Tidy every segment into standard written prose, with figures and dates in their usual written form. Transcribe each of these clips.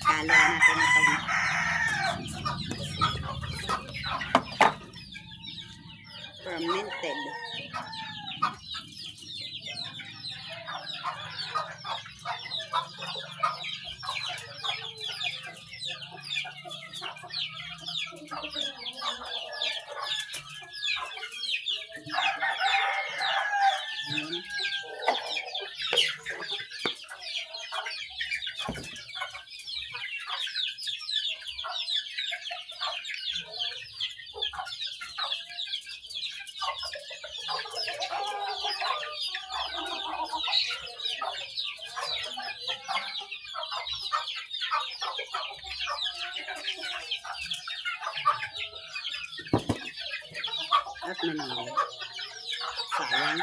Halo natin itong fermented. At naman, sayang.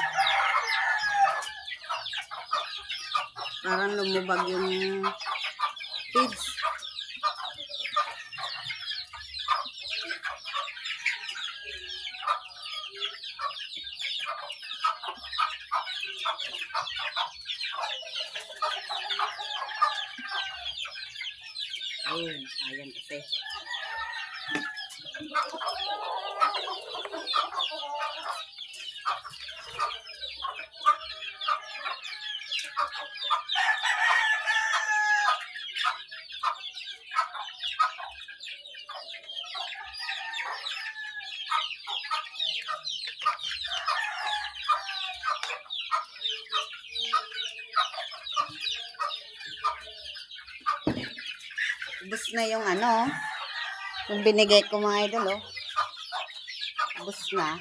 Parang lumubag yung feeds. Ayun, sayang kasi. Ubus na yung ano, yung binigay ko mga idol, oh. Ubus na.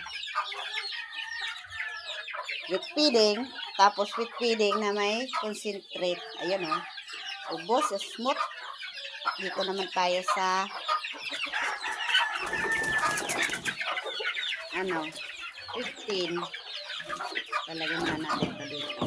With feeding, tapos with feeding na may concentrate. Ayan, oh. Ubus, smooth. Dito naman tayo sa ano, 15. Talagyan na natin ito dito.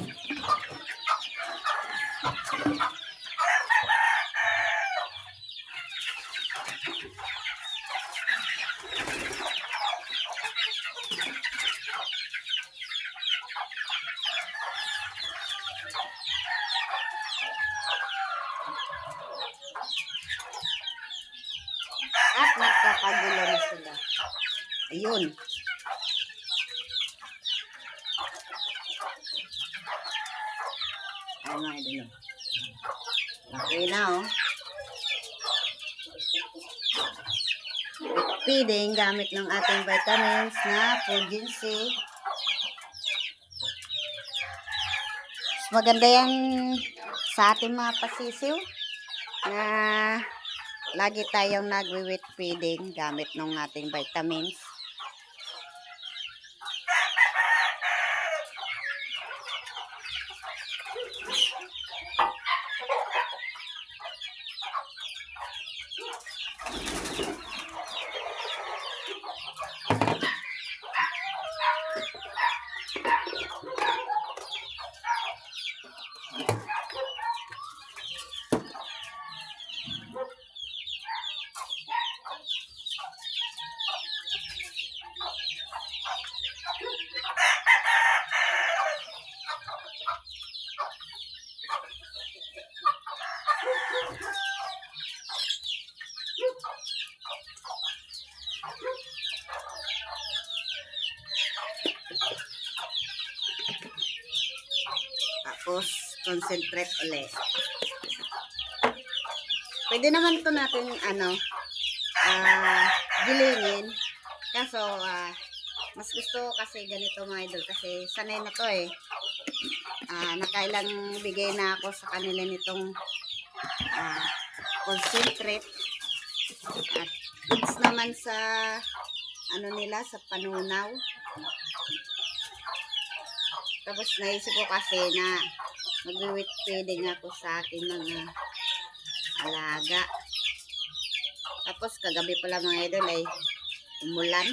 At nagkakagulo na sila. Ayun. Ay, mga idol. Okay na, oh. Feeding gamit ng ating vitamins na Fulgency. Maganda yan sa ating mga pasisiw na lagi tayong nagwi-wheat feeding gamit ng ating vitamins. Tapos, concentrate ulit. Pwede naman ito natin, gilingin. Kaso, mas gusto kasi ganito mga idol. Kasi sanay na to eh. Nakailang bigay na ako sa kanila nitong concentrate. At it's naman sa, nila, sa panunaw. Tapos naisip ko kasi na mag-wheat feeding ako sa akin mga alaga. Tapos kagabi pala mga idol ay umulan.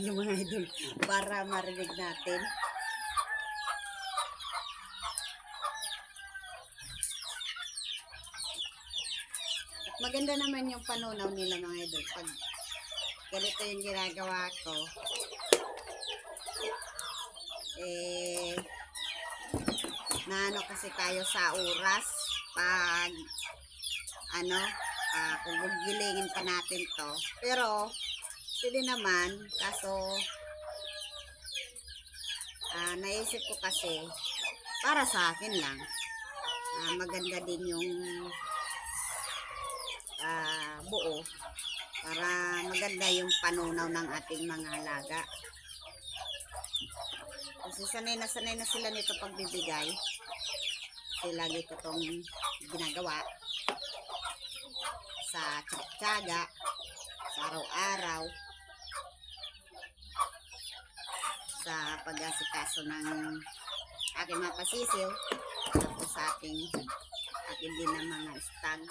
nyo mga idol para marinig natin. At maganda naman yung panunaw nila mga idol. Pag ganito yung ginagawa ko, naano kasi tayo sa oras pag kung gugilingin pa natin to, pero pwede naman, kaso naisip ko kasi para sa akin lang, maganda din yung buo para maganda yung panunaw ng ating mga alaga. Kasi sanay na sila nito pagbibigay. Kasi lagi ko itong ginagawa sa tsaga, sa araw-araw, sa pag-asikaso ng aking mga pasisiw, tapos sa aking din ng mga stag.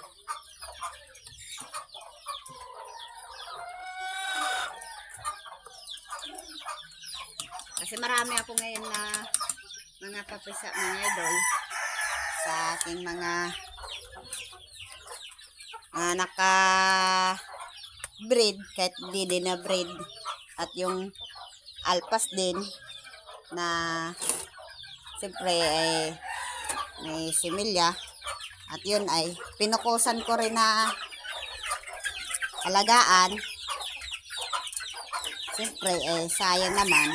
Kasi marami ako ngayon na mga papisa, mga idol, sa aking mga naka-breed, kahit di din na breed, at yung alpas din na siyempre ay may similya, at yun ay pinukusan ko rin na alagaan. Siyempre sayang naman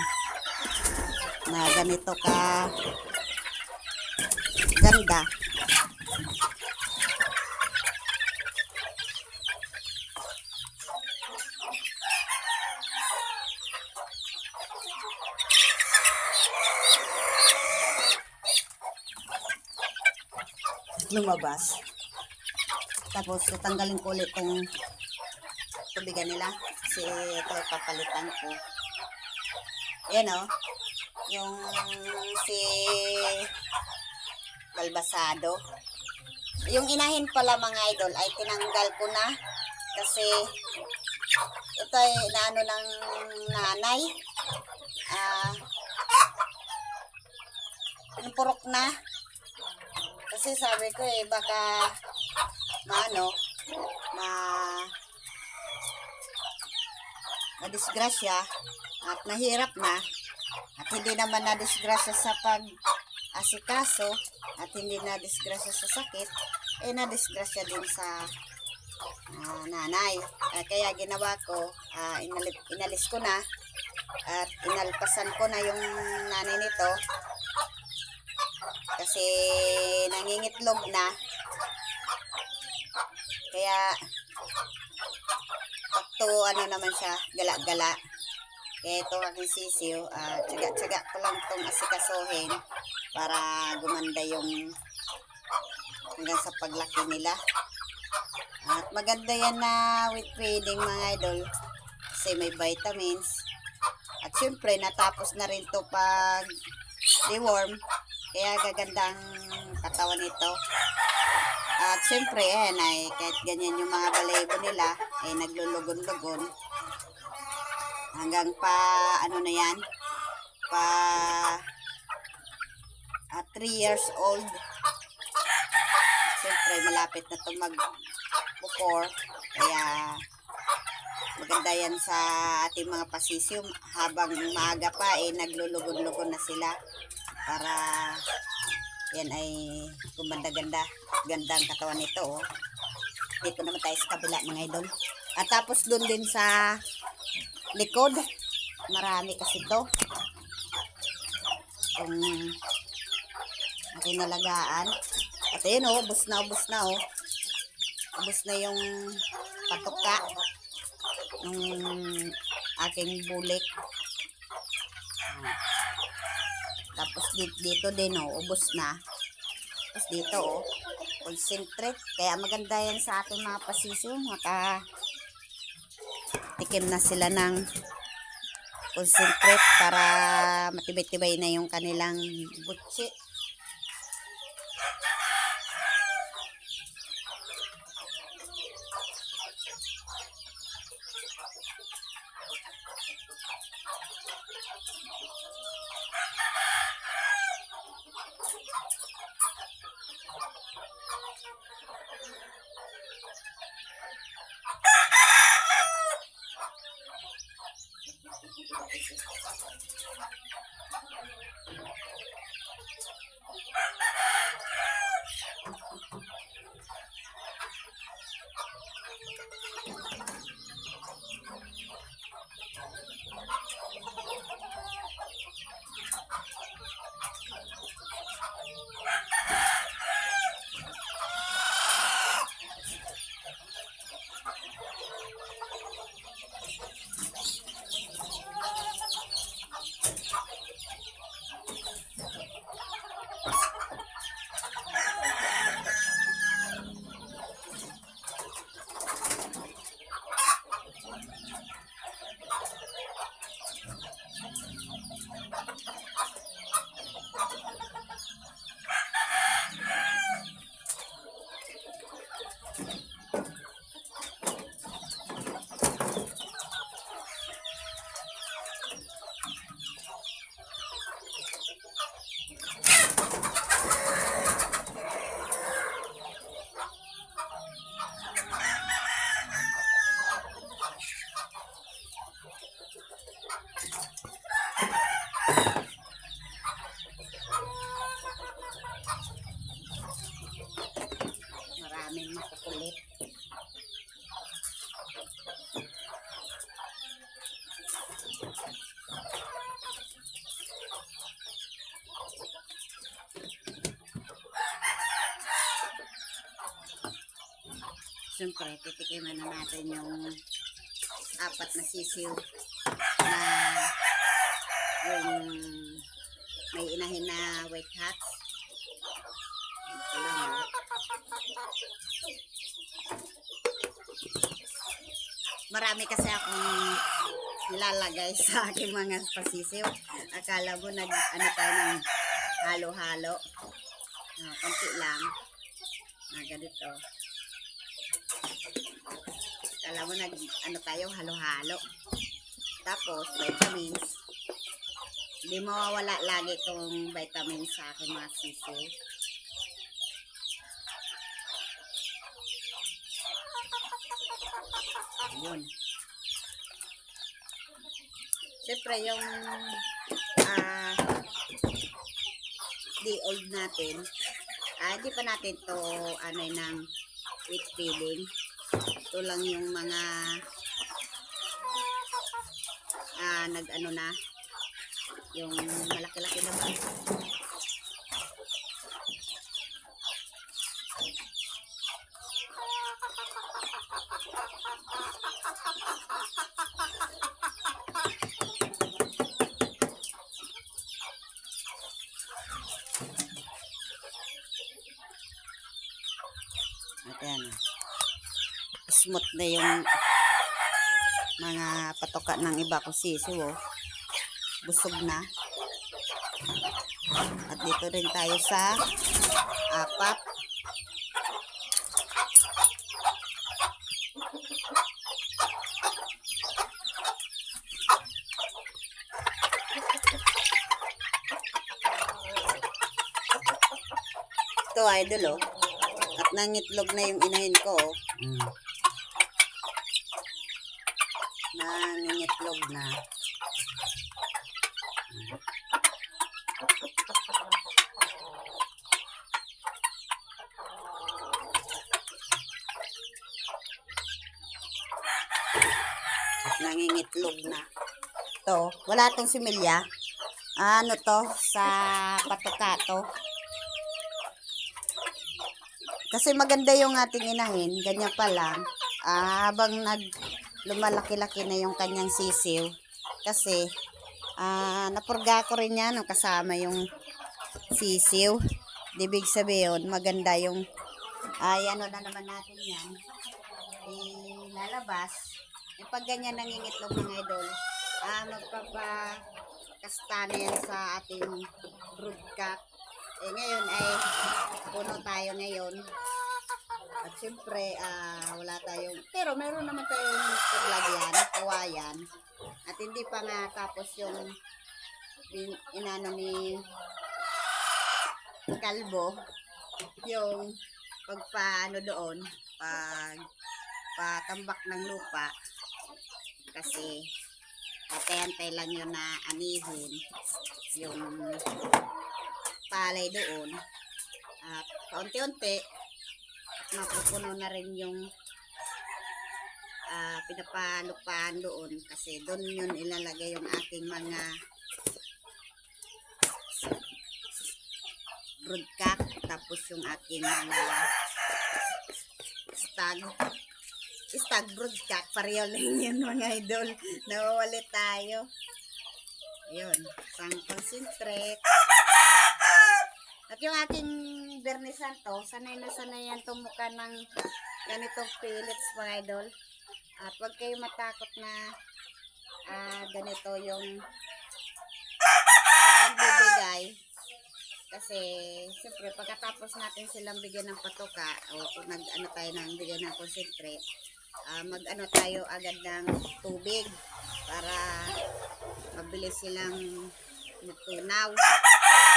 na ganito ka ganda. Lumabas. Tapos tatanggalin ko ulit itong tubigan nila kasi ito papalitan ko. Yan o, yung si Balbasado. Yung inahin pala mga idol ay tinanggal ko na kasi ito ay inaano ng nanay. Purok na. Kasi sabi ko baka madisgrasya at nahirap na, at hindi naman nadisgrasya sa pag-asikaso at hindi nadisgrasya sa sakit, nadisgrasya din sa nanay. Kaya ginawa ko, inalis ko na at inalpasan ko na yung nanay nito kasi nangingitlog na. Kaya to naman siya, gala-gala. Kaya ito aking sisiw, tsaga-tsaga ko lang itong asikasuhin para gumanda yung hanggang sa paglaki nila. At maganda yan na with feeding mga idol kasi may vitamins. At syempre natapos na rin to pag deworm, kaya gaganda ang katawan nito. At syempre kahit ganyan yung mga balayibo nila naglulugon-lugon hanggang pa na yan, pa 3 years old. At syempre malapit na ito mag-4, kaya maganda yan sa ating mga pasisiw habang maaga pa naglulugon-lugon na sila para yan ay gumanda-ganda. Gandang katawan nito. Dito naman tayo sa kabila mga idol. At tapos doon din sa likod, marami kasi ito. Itong ating nalagaan. At yun ubos na. Ubos na yung patuka ng aking bulik. Tapos dito din ubos na. Tapos dito concentrate. Kaya maganda yan sa ating mga pasisiw. Tikim na sila ng concentrate para matibay-tibay na yung kanilang butsi. Siyempre, titikiman na natin yung apat na sisiw na yung may inahin na white hats. Ito lang. Marami kasi akong nilalagay sa aking mga pasisiw. Akala mo ano tayo ng halo-halo. Konti lang. Ganito. Akala mo ano tayo halo-halo. Tapos vitamins. Hindi mawawala lagi itong vitamins sa aking mga sisiw. Yun. Siyempre yung di-old natin, hindi pa natin to ng wheat feeding. Ito lang yung mga nag-ano na, yung malaki-laki na ba. Ayan. Smooth na yung mga patoka ng iba ko sisiw. Oh. Busog na. At dito rin tayo sa apat. Ito idol oh. At nangitlog na yung inahin ko. Nangitlog na. At nangingitlog na. Ito, wala tong similya. Ano to? Sa patoka to. Kasi maganda yung ating inahin, ganyan pa lang, habang lumalaki-laki na yung kanyang sisiw. Kasi, napurga ko rin yan, kasama yung sisiw. Ibig sabihin, maganda yung, ano na naman natin yan, ilalabas. Yung pag ganyan nangingitlog mga idol, magpapakasta na yan sa ating broodcock. Ngayon ay puno tayo ngayon. At siyempre, wala tayong, pero meron naman tayong paglagyan, kawayan. At hindi pa nga tapos yung inano ni Kalbo, yung pagpaano doon, patambak ng lupa. Kasi, atay-antay lang yun na anihin yung palay doon. At kaunti-unti, mapupuno na rin yung pinapalupaan doon. Kasi doon yun ilalagay yung aking mga broodcock. Tapos yung aking mga stag broodcock. Pareho lang yun mga idol. Nawawali tayo. Yun. Sang concentrate. At yung aking bernisan to, sanay na sanay yan tumuka ng ganitong pellets mga idol. At huwag kayo matakot na ganito yung pagbibigay. Kasi siyempre pagkatapos natin silang bigyan ng patoka o kung nag-ano tayo ng bigyan ng concentrate, mag-ano tayo agad ng tubig para mabilis silang natunaw.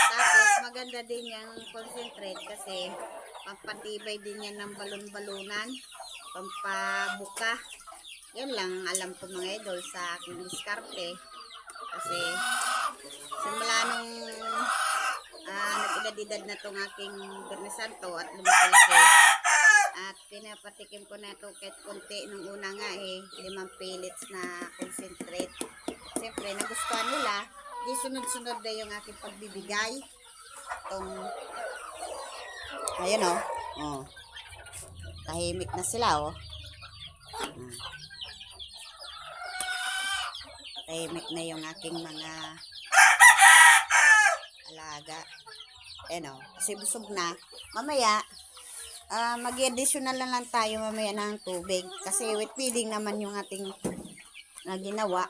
Tapos maganda din yung concentrate kasi pampatibay din yan ng balon-balunan, pampabuka. Yan lang alam ko mga idol sa aking diskarte. Kasi simula nung nag-edad na itong aking bernesanto at lumaki-laki, at pinapatikim ko na ito kahit konti nung una nga 5 pellets na concentrate. Siyempre nagustuhan nila. Di sunod-sunod na yung aking pagbibigay. Ayun oh. tahimik na sila, oh. Tahimik na yung aking mga alaga. Oh, kasi busog na. Mamaya, mag-additional na lang tayo mamaya ng tubig. Kasi with feeding naman yung ating ginawa.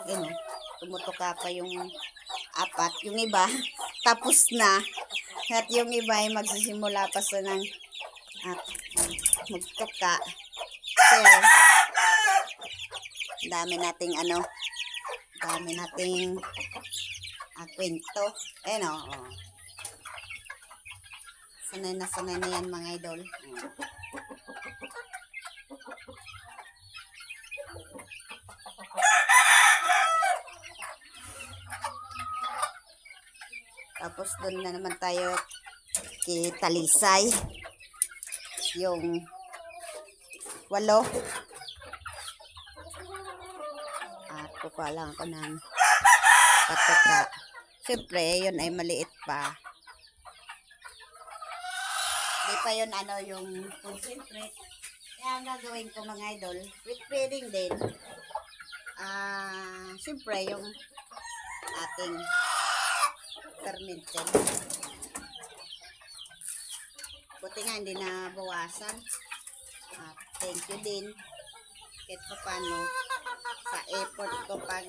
Oh, tumutuka pa yung apat. Yung iba, tapos na. At yung iba ay magsisimula pa sa ng magtuka. Kasi, dami nating kwento. Oh. Sanay na yan mga idol. Tapos doon na naman tayo kay Talisay. Yung 8. Kukuha lang ako ng patuka. Siyempre, yun ay maliit pa. Di pa yun yung concentrate. Kaya ang gagawin ko mga idol, with feeding din, siyempre yung ating fermented. Buti nga hindi na bawasan. Thank you din. Kahit pa paano, sa effort ko pag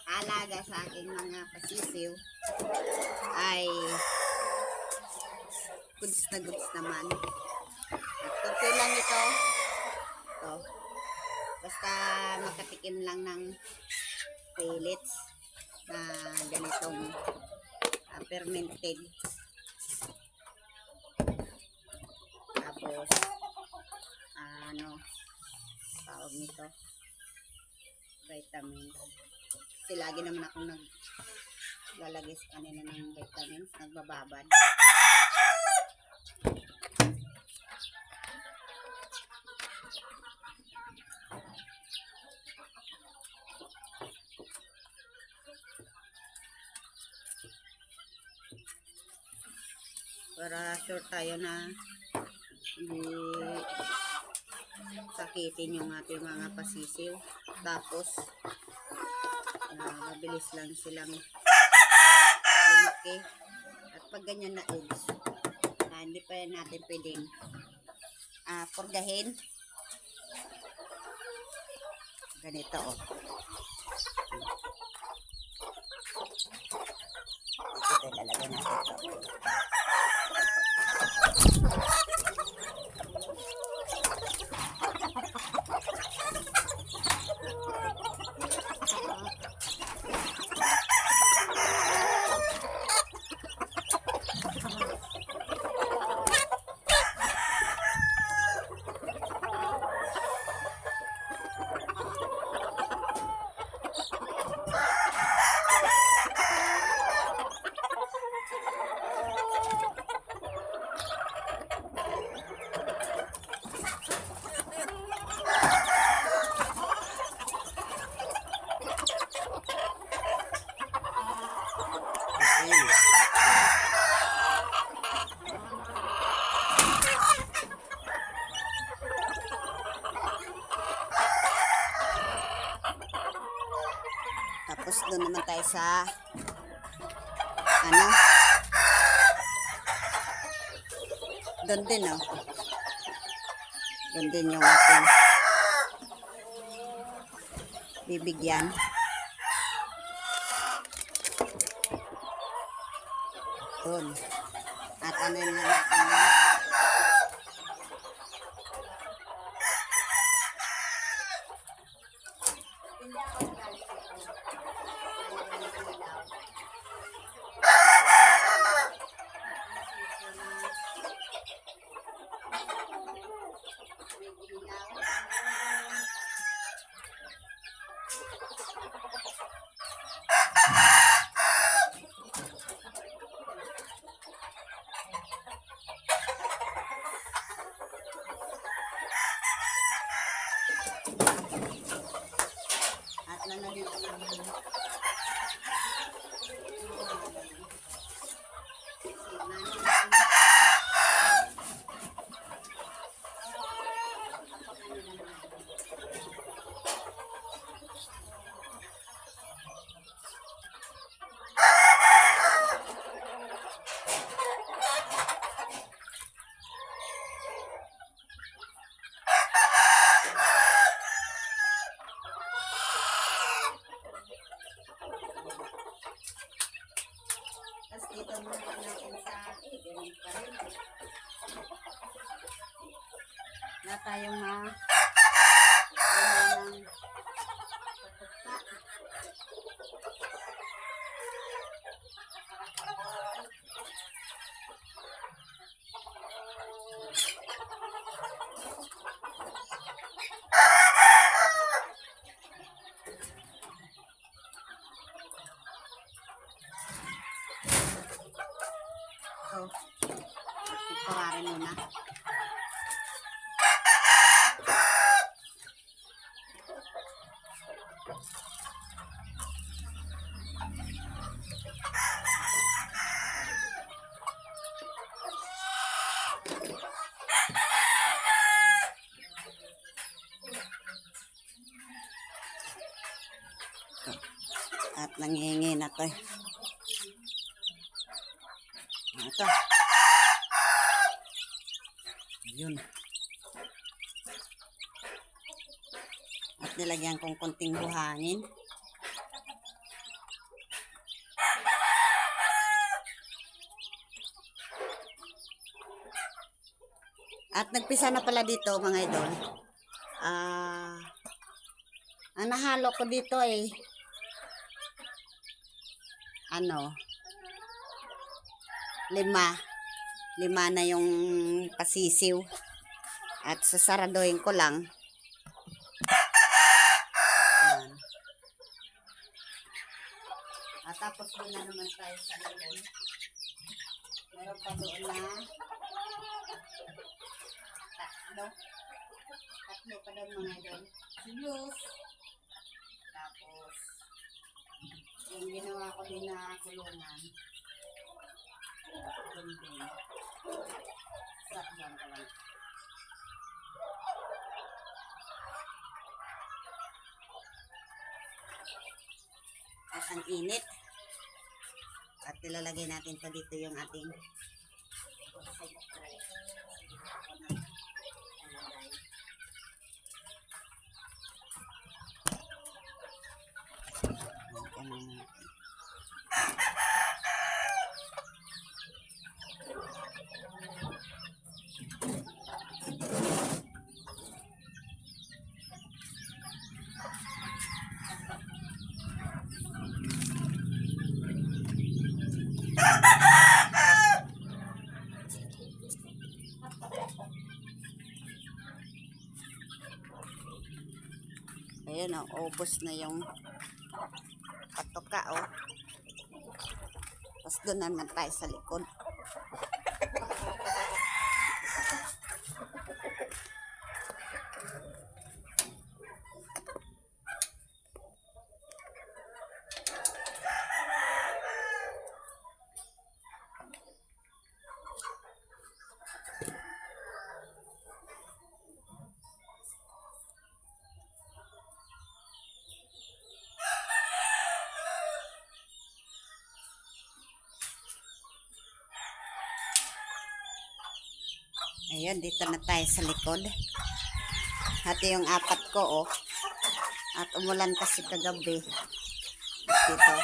alaga sa aking mga pasisiw, ay goods na goods naman. At kunti lang ito. Basta makatikim lang ng pellets na ganitong fermented. Tapos tawag nito, vitamins. Kasi lagi naman akong naglalagay sa kanila ng vitamins, nagbababad. Para sure tayo na hindi sakitin yung ating mga pasisiw. Tapos mabilis lang silang lumaki. At pag ganyan na eggs, hindi pa natin pwedeng purgahin. Ganito, oh. Ito lalagyan natin ito. Tapos doon naman tayo sa doon din, oh. Doon din yung ating bibigyan. Doon. At ano na natin Wala tayong ng patuka. So, pagpararin muna. At nangihingi na to. Ito. Yun. At nilagyan kong konting buhangin. At nagpisa na pala dito mga idol. Ang nahalo ko dito ay lima na yung pasisiw at sasaraduhin ko lang. Ayan. At tapos doon na naman tayo sa likod. Meron pa doon na tatlo pa doon mga idol. Sibuyas. Tapos yung ginawa ko din na kulungan. At ang init. At ilalagay natin pa dito yung ating ayan o, ubos na yung patuka o. Tapos doon naman tayo sa likod. Ayan, dito na tayo sa likod. Hati yung apat ko, oh. At umulan kasi kagabi. Dito.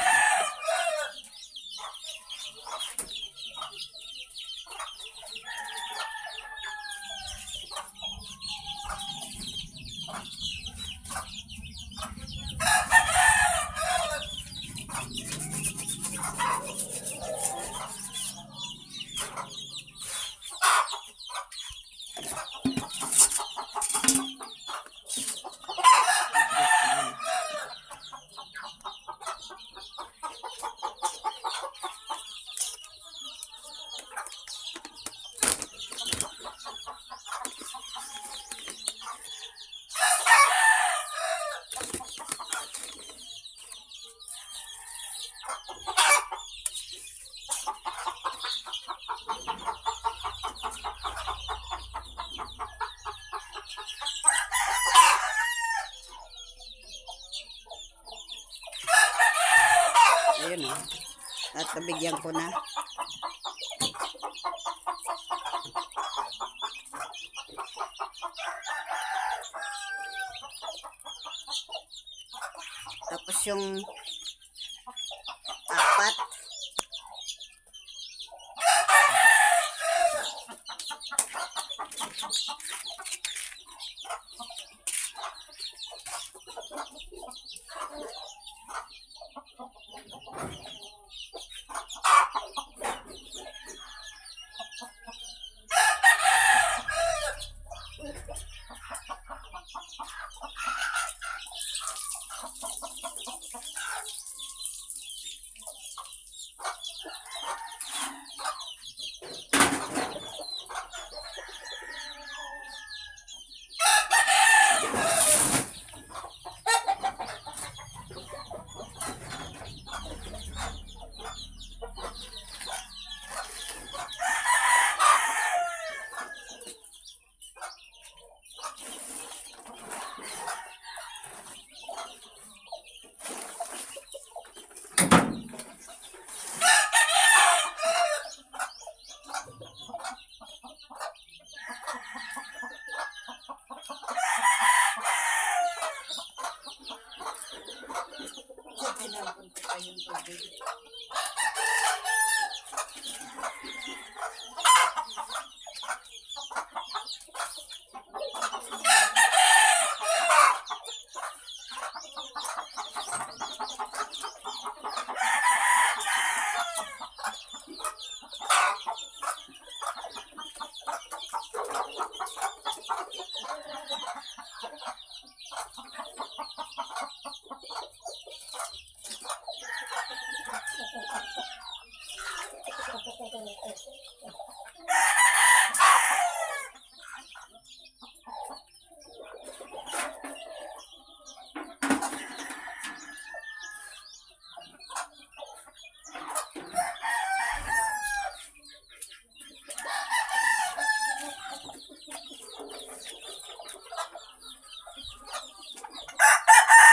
Ayun o. At nabigyan ko na. Tapos yung apat.